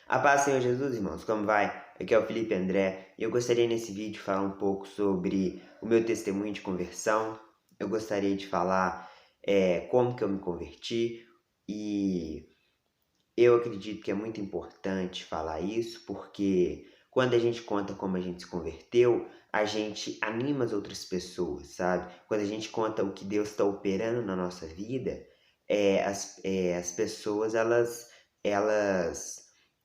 A paz, Senhor Jesus, irmãos, como vai? Aqui é o Felipe André e eu gostaria nesse vídeo falar um pouco sobre o meu testemunho de conversão. Eu gostaria de falar como que eu me converti e eu acredito que é muito importante falar isso porque quando a gente conta como a gente se converteu, a gente anima as outras pessoas, sabe? Quando a gente conta o que Deus está operando na nossa vida, as pessoas, elas,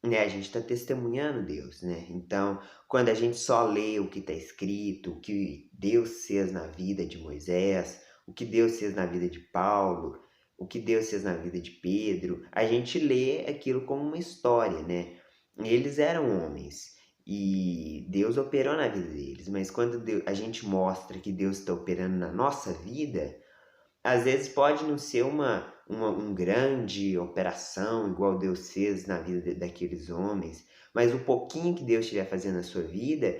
né, a gente está testemunhando Deus, né? Então, quando a gente só lê o que está escrito, o que Deus fez na vida de Moisés, o que Deus fez na vida de Paulo, o que Deus fez na vida de Pedro, a gente lê aquilo como uma história, né? Eles eram homens e Deus operou na vida deles, mas quando a gente mostra que Deus está operando na nossa vida, às vezes pode não ser uma grande operação igual Deus fez na vida daqueles homens, mas o pouquinho que Deus estiver fazendo na sua vida,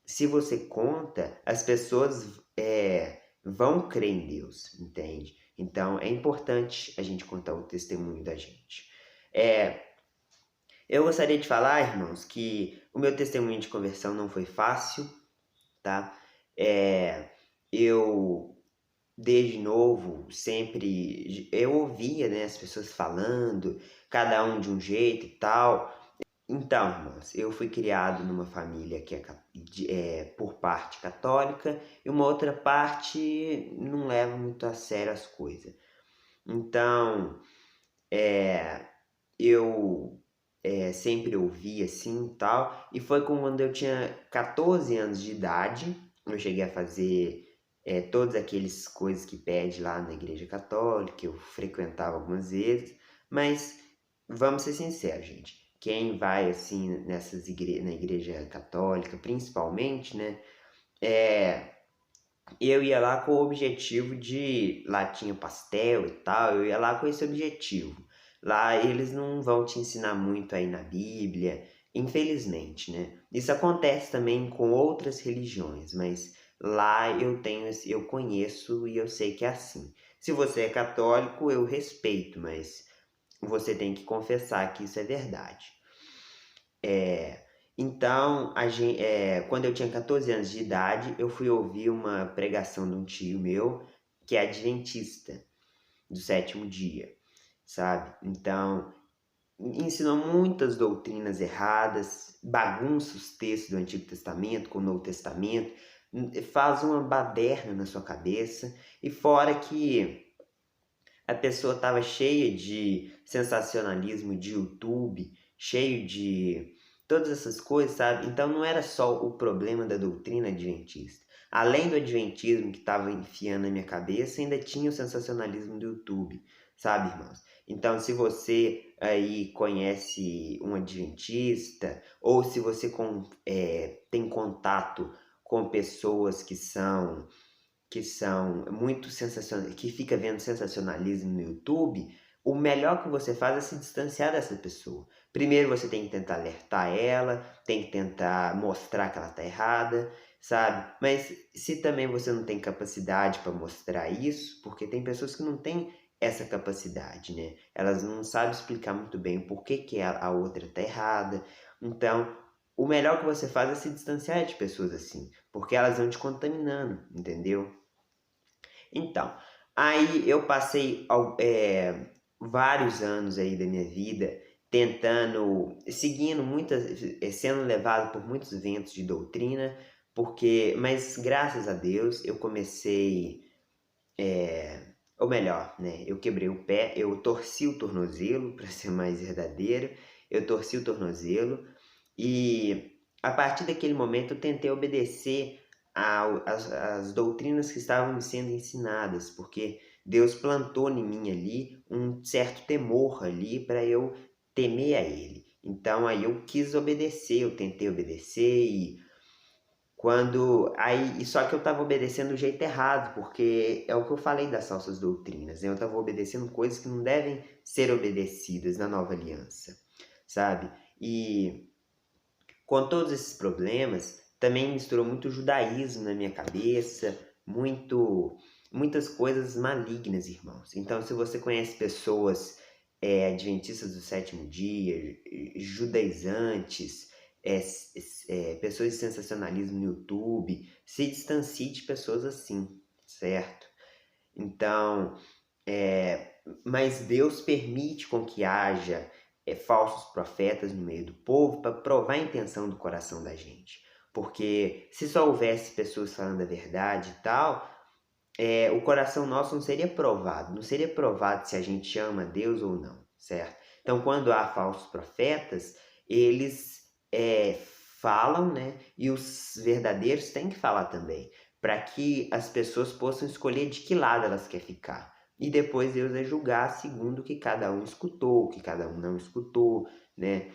se você conta, as pessoas vão crer em Deus, entende? Então é importante a gente contar o testemunho da gente. Eu gostaria de falar, irmãos, que o meu testemunho de conversão não foi fácil, tá? Eu desde novo sempre eu ouvia, né, as pessoas falando, cada um de um jeito e tal. Então, irmãos, eu fui criado numa família que é por parte católica e uma outra parte não leva muito a sério as coisas. Então, eu sempre ouvi assim e tal, e foi quando eu tinha 14 anos de idade, eu cheguei a fazer todas aquelas coisas que pede lá na igreja católica, eu frequentava algumas vezes, mas vamos ser sinceros, gente, quem vai assim na igreja católica, principalmente, né, eu ia lá com o objetivo de. Lá tinha pastel e tal, eu ia lá com esse objetivo. Lá eles não vão te ensinar muito aí na Bíblia, infelizmente, né? Isso acontece também com outras religiões, mas lá eu conheço e eu sei que é assim. Se você é católico, eu respeito, mas você tem que confessar que isso é verdade. Então, quando eu tinha 14 anos de idade, eu fui ouvir uma pregação de um tio meu, que é adventista, do sétimo dia, sabe? Então, ensinou muitas doutrinas erradas, bagunça os textos do Antigo Testamento com o Novo Testamento, faz uma baderna na sua cabeça, e fora que a pessoa estava cheia de sensacionalismo de YouTube, cheio de todas essas coisas, sabe? Então não era só o problema da doutrina adventista. Além do adventismo que estava enfiando na minha cabeça, ainda tinha o sensacionalismo do YouTube, sabe, irmãos? Então, se você aí conhece um adventista, ou se você tem contato com pessoas que são muito sensacionais, que fica vendo sensacionalismo no YouTube, o melhor que você faz é se distanciar dessa pessoa. Primeiro você tem que tentar alertar ela, tem que tentar mostrar que ela está errada, sabe? Mas se também você não tem capacidade para mostrar isso, porque tem pessoas que não têm essa capacidade, né? Elas não sabem explicar muito bem o porquê que a outra está errada. Então, o melhor que você faz é se distanciar de pessoas assim, porque elas vão te contaminando, entendeu? Então, aí eu passei vários anos aí da minha vida seguindo sendo levado por muitos ventos de doutrina, mas graças a Deus eu comecei, ou melhor, né, eu quebrei o pé, eu torci o tornozelo, para ser mais verdadeiro, eu torci o tornozelo e a partir daquele momento eu tentei obedecer as doutrinas que estavam me sendo ensinadas, porque Deus plantou em mim ali um certo temor ali para eu temer a Ele. Então aí eu quis obedecer, eu tentei obedecer só que eu estava obedecendo do jeito errado, porque é o que eu falei das falsas doutrinas, né? Eu estava obedecendo coisas que não devem ser obedecidas na nova aliança, sabe? E com todos esses problemas, também misturou muito judaísmo na minha cabeça, muitas coisas malignas, irmãos. Então, se você conhece pessoas adventistas do sétimo dia, judaizantes, pessoas de sensacionalismo no YouTube. Se distancie de pessoas assim, certo? Então, mas Deus permite com que haja falsos profetas no meio do povo para provar a intenção do coração da gente. Porque se só houvesse pessoas falando a verdade e tal, o coração nosso não seria provado. Não seria provado se a gente ama Deus ou não, certo? Então, quando há falsos profetas, eles falam, né? E os verdadeiros têm que falar também, para que as pessoas possam escolher de que lado elas querem ficar. E depois Deus vai julgar segundo o que cada um escutou, o que cada um não escutou, né?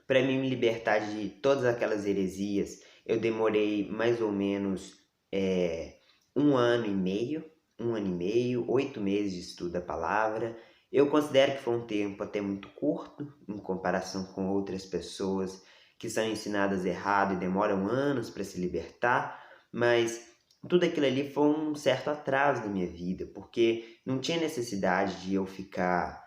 Para mim me libertar de todas aquelas heresias, eu demorei mais ou menos 1 ano e meio, 8 meses de estudo da palavra. Eu considero que foi um tempo até muito curto, em comparação com outras pessoas que são ensinadas errado e demoram anos para se libertar, mas tudo aquilo ali foi um certo atraso na minha vida, porque não tinha necessidade de eu ficar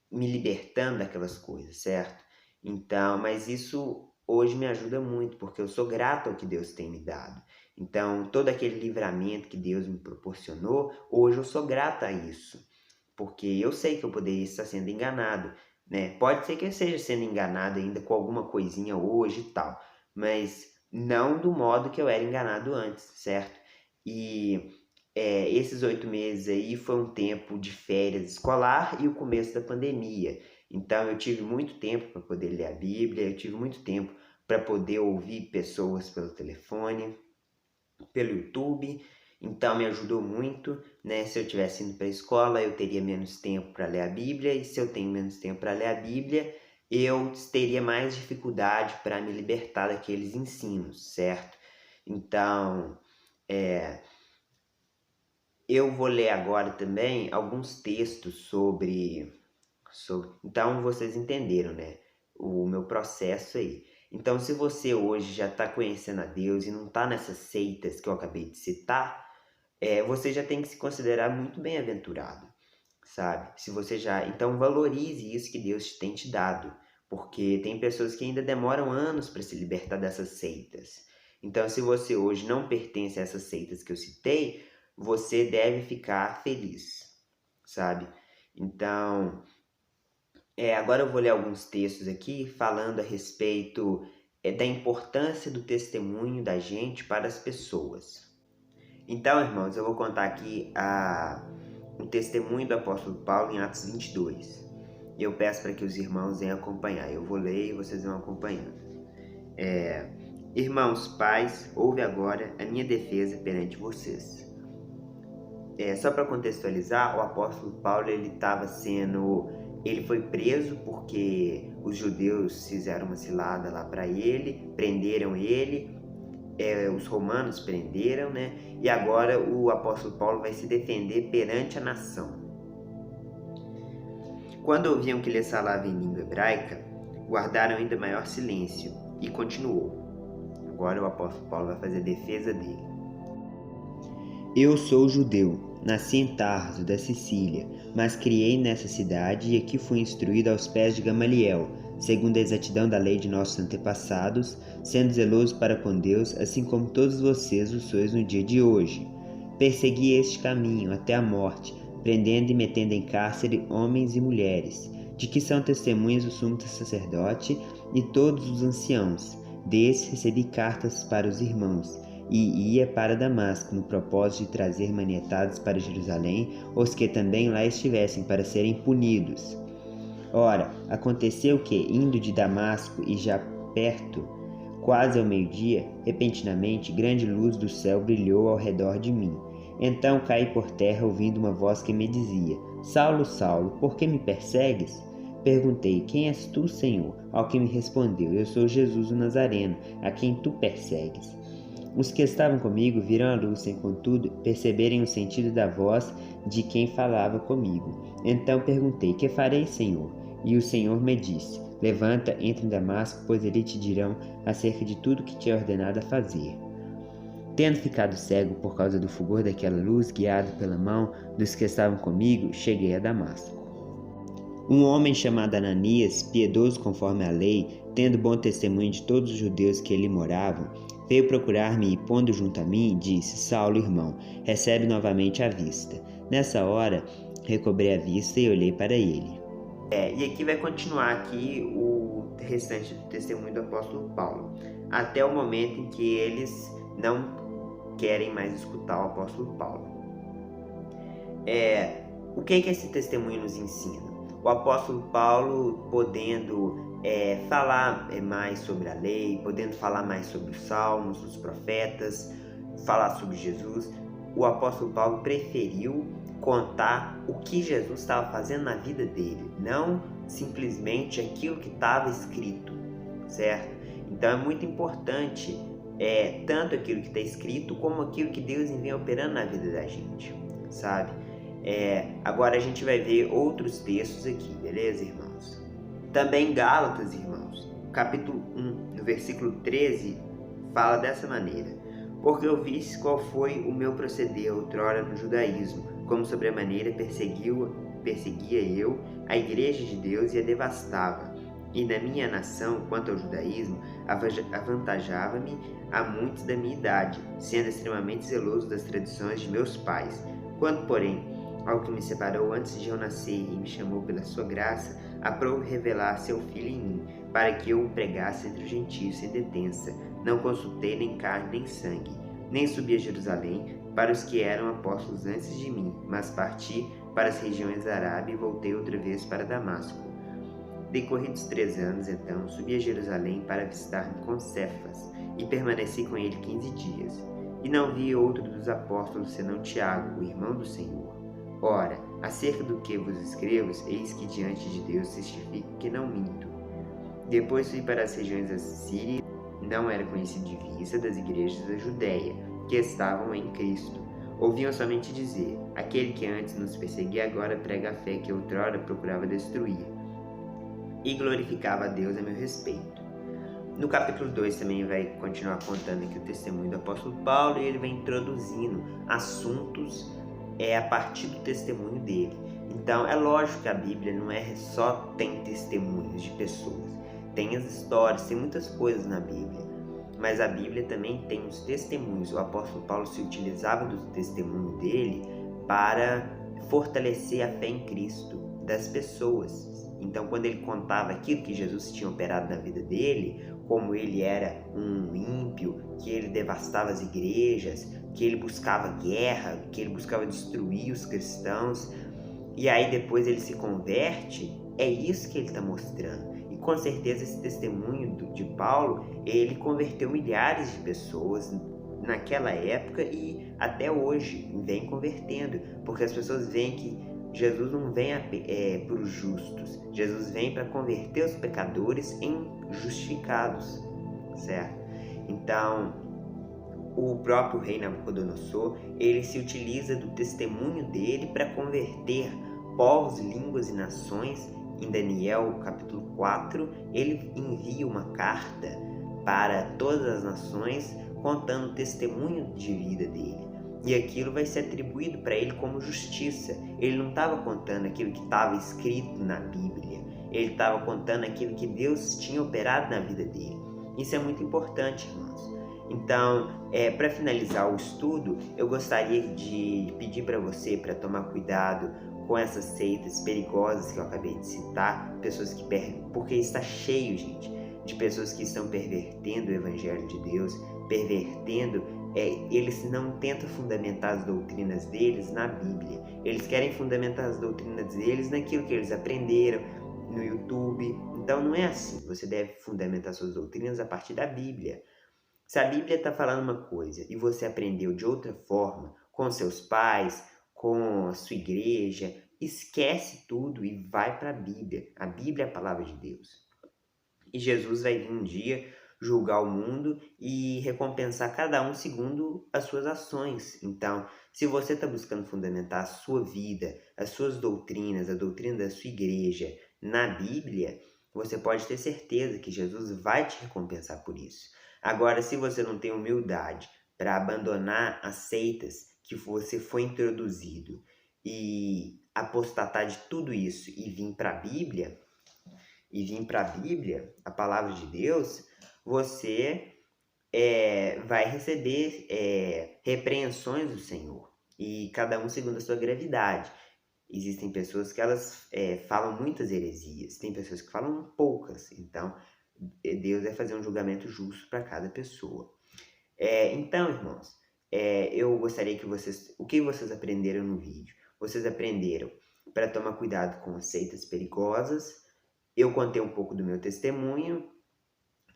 me libertando daquelas coisas, certo? Então, mas isso hoje me ajuda muito, porque eu sou grato ao que Deus tem me dado. Então, todo aquele livramento que Deus me proporcionou, hoje eu sou grato a isso, porque eu sei que eu poderia estar sendo enganado, né? Pode ser que eu esteja sendo enganado ainda com alguma coisinha hoje e tal, mas não do modo que eu era enganado antes, certo? E esses 8 meses aí foi um tempo de férias escolar e o começo da pandemia. Então eu tive muito tempo para poder ler a Bíblia, eu tive muito tempo para poder ouvir pessoas pelo telefone, pelo YouTube. Então me ajudou muito, né? Se eu tivesse indo para a escola, eu teria menos tempo para ler a Bíblia, e se eu tenho menos tempo para ler a Bíblia, eu teria mais dificuldade para me libertar daqueles ensinos, certo? Então, eu vou ler agora também alguns textos sobre. Então vocês entenderam, né? O meu processo aí. Então, se você hoje já está conhecendo a Deus e não está nessas seitas que eu acabei de citar, você já tem que se considerar muito bem-aventurado, sabe? Se você já, então valorize isso que Deus tem te dado, porque tem pessoas que ainda demoram anos para se libertar dessas seitas. Então, se você hoje não pertence a essas seitas que eu citei, você deve ficar feliz, sabe? Então, agora eu vou ler alguns textos aqui falando a respeito da importância do testemunho da gente para as pessoas. Então, irmãos, eu vou contar aqui o testemunho do apóstolo Paulo em Atos 22. E eu peço para que os irmãos venham acompanhar. Eu vou ler e vocês vão acompanhando. Irmãos, pais, ouve agora a minha defesa perante vocês. Só para contextualizar, o apóstolo Paulo ele foi preso porque os judeus fizeram uma cilada lá para ele, prenderam ele, os romanos prenderam, né? E agora o apóstolo Paulo vai se defender perante a nação. Quando ouviam que ele falava em língua hebraica, guardaram ainda maior silêncio e continuou. Agora o apóstolo Paulo vai fazer a defesa dele. Eu sou judeu, nasci em Tarso, da Sicília, mas criei nessa cidade e aqui fui instruído aos pés de Gamaliel, segundo a exatidão da lei de nossos antepassados, sendo zeloso para com Deus, assim como todos vocês o sois no dia de hoje. Persegui este caminho até a morte, prendendo e metendo em cárcere homens e mulheres, de que são testemunhas o sumo sacerdote e todos os anciãos. Desses recebi cartas para os irmãos, e ia para Damasco, no propósito de trazer manietados para Jerusalém os que também lá estivessem, para serem punidos. Ora, aconteceu que, indo de Damasco e já perto, quase ao meio-dia, repentinamente, grande luz do céu brilhou ao redor de mim. Então caí por terra, ouvindo uma voz que me dizia: Saulo, Saulo, por que me persegues? Perguntei: Quem és tu, Senhor? Ao que me respondeu: Eu sou Jesus o Nazareno, a quem tu persegues. Os que estavam comigo viram a luz sem, contudo, perceberem o sentido da voz de quem falava comigo. Então perguntei: Que farei, Senhor? E o Senhor me disse: Levanta, entra em Damasco, pois ali te dirão acerca de tudo que te é ordenado a fazer. Tendo ficado cego por causa do fulgor daquela luz, guiado pela mão dos que estavam comigo, cheguei a Damasco. Um homem chamado Ananias, piedoso conforme a lei, tendo bom testemunho de todos os judeus que ali moravam, veio procurar-me e, pondo junto a mim, disse: Saulo, irmão, recebe novamente a vista. Nessa hora, recobrei a vista e olhei para ele. E aqui vai continuar aqui o restante do testemunho do apóstolo Paulo, até o momento em que eles não querem mais escutar o apóstolo Paulo. O que esse testemunho nos ensina? O apóstolo Paulo podendo falar mais sobre a lei, podendo falar mais sobre os salmos, os profetas, falar sobre Jesus, o apóstolo Paulo preferiu contar o que Jesus estava fazendo na vida dele, não simplesmente aquilo que estava escrito, certo? Então é muito importante tanto aquilo que está escrito como aquilo que Deus vem operando na vida da gente, sabe? Agora a gente vai ver outros textos aqui, beleza, irmãos? Também Gálatas, irmãos, capítulo 1, no versículo 13, fala dessa maneira: Porque ouviste qual foi o meu proceder outrora no judaísmo, como sobremaneira perseguia eu a igreja de Deus e a devastava. E na minha nação, quanto ao judaísmo, avantajava-me a muitos da minha idade, sendo extremamente zeloso das tradições de meus pais. Quando, porém, ao que me separou antes de eu nascer e me chamou pela sua graça, aprove revelar seu Filho em mim, para que eu o pregasse entre os gentios sem detença. Não consultei nem carne nem sangue, nem subi a Jerusalém para os que eram apóstolos antes de mim, mas parti para as regiões da Arábia e voltei outra vez para Damasco. Decorridos 3 anos, então, subi a Jerusalém para visitar-me com Cefas, e permaneci com ele 15 dias. E não vi outro dos apóstolos senão Tiago, o irmão do Senhor. Ora, acerca do que vos escrevo, eis que diante de Deus testifico que não minto. Depois fui para as regiões da Síria, não era conhecido de vista das igrejas da Judéia, que estavam em Cristo. Ouviam somente dizer: aquele que antes nos perseguia agora prega a fé que outrora procurava destruir. E glorificava a Deus a meu respeito. No capítulo 2 também vai continuar contando aqui o testemunho do apóstolo Paulo, e ele vai introduzindo assuntos a partir do testemunho dele. Então é lógico que a Bíblia não é só tem testemunhos de pessoas, tem as histórias, tem muitas coisas na Bíblia, mas a Bíblia também tem os testemunhos. O apóstolo Paulo se utilizava do testemunho dele para fortalecer a fé em Cristo das pessoas. Então, quando ele contava aquilo que Jesus tinha operado na vida dele, como ele era um ímpio, que ele devastava as igrejas, que ele buscava guerra, que ele buscava destruir os cristãos, e aí depois ele se converte, é isso que ele está mostrando. E com certeza esse testemunho de Paulo, ele converteu milhares de pessoas naquela época e até hoje vem convertendo, porque as pessoas veem que Jesus não vem para os justos, Jesus vem para converter os pecadores em justificados, certo? Então, o próprio rei Nabucodonosor, ele se utiliza do testemunho dele para converter povos, línguas e nações. Em Daniel, capítulo 4, ele envia uma carta para todas as nações contando o testemunho de vida dele. E aquilo vai ser atribuído para ele como justiça. Ele não estava contando aquilo que estava escrito na Bíblia. Ele estava contando aquilo que Deus tinha operado na vida dele. Isso é muito importante, irmãos. Então, para finalizar o estudo, eu gostaria de pedir para você para tomar cuidado com essas seitas perigosas que eu acabei de citar, pessoas que porque está cheio, gente, de pessoas que estão pervertendo o Evangelho de Deus, eles não tentam fundamentar as doutrinas deles na Bíblia. Eles querem fundamentar as doutrinas deles naquilo que eles aprenderam no YouTube. Então não é assim. Você deve fundamentar suas doutrinas a partir da Bíblia. Se a Bíblia está falando uma coisa e você aprendeu de outra forma, com seus pais, com a sua igreja, esquece tudo e vai para a Bíblia. A Bíblia é a palavra de Deus. E Jesus vai vir um dia julgar o mundo e recompensar cada um segundo as suas ações. Então, se você está buscando fundamentar a sua vida, as suas doutrinas, a doutrina da sua igreja na Bíblia, você pode ter certeza que Jesus vai te recompensar por isso. Agora, se você não tem humildade para abandonar as seitas que você foi introduzido e apostatar de tudo isso e vir para a Bíblia, a palavra de Deus, você vai receber repreensões do Senhor, e cada um segundo a sua gravidade. Existem pessoas que elas falam muitas heresias, tem pessoas que falam poucas, então Deus vai fazer um julgamento justo para cada pessoa. Então, irmãos, eu gostaria que vocês... O que vocês aprenderam no vídeo? Vocês aprenderam para tomar cuidado com as seitas perigosas. Eu contei um pouco do meu testemunho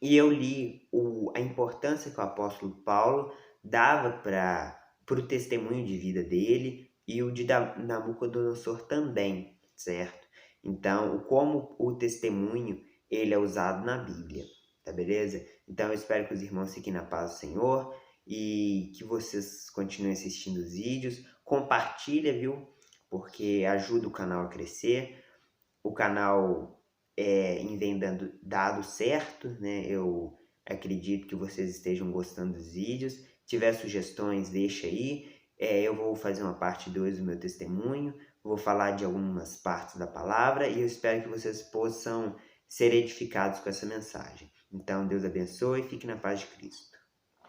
e eu li a importância que o apóstolo Paulo dava para o testemunho de vida dele e o de Nabucodonosor também, certo? Então, como o testemunho ele é usado na Bíblia, tá beleza? Então, eu espero que os irmãos fiquem na paz do Senhor e que vocês continuem assistindo os vídeos. Compartilha, viu? Porque ajuda o canal a crescer. O canal vem dado certo, né? Eu acredito que vocês estejam gostando dos vídeos. Se tiver sugestões, deixa aí. Eu vou fazer uma parte 2 do meu testemunho, vou falar de algumas partes da palavra e eu espero que vocês possam ser edificados com essa mensagem. Então, Deus abençoe e fique na paz de Cristo.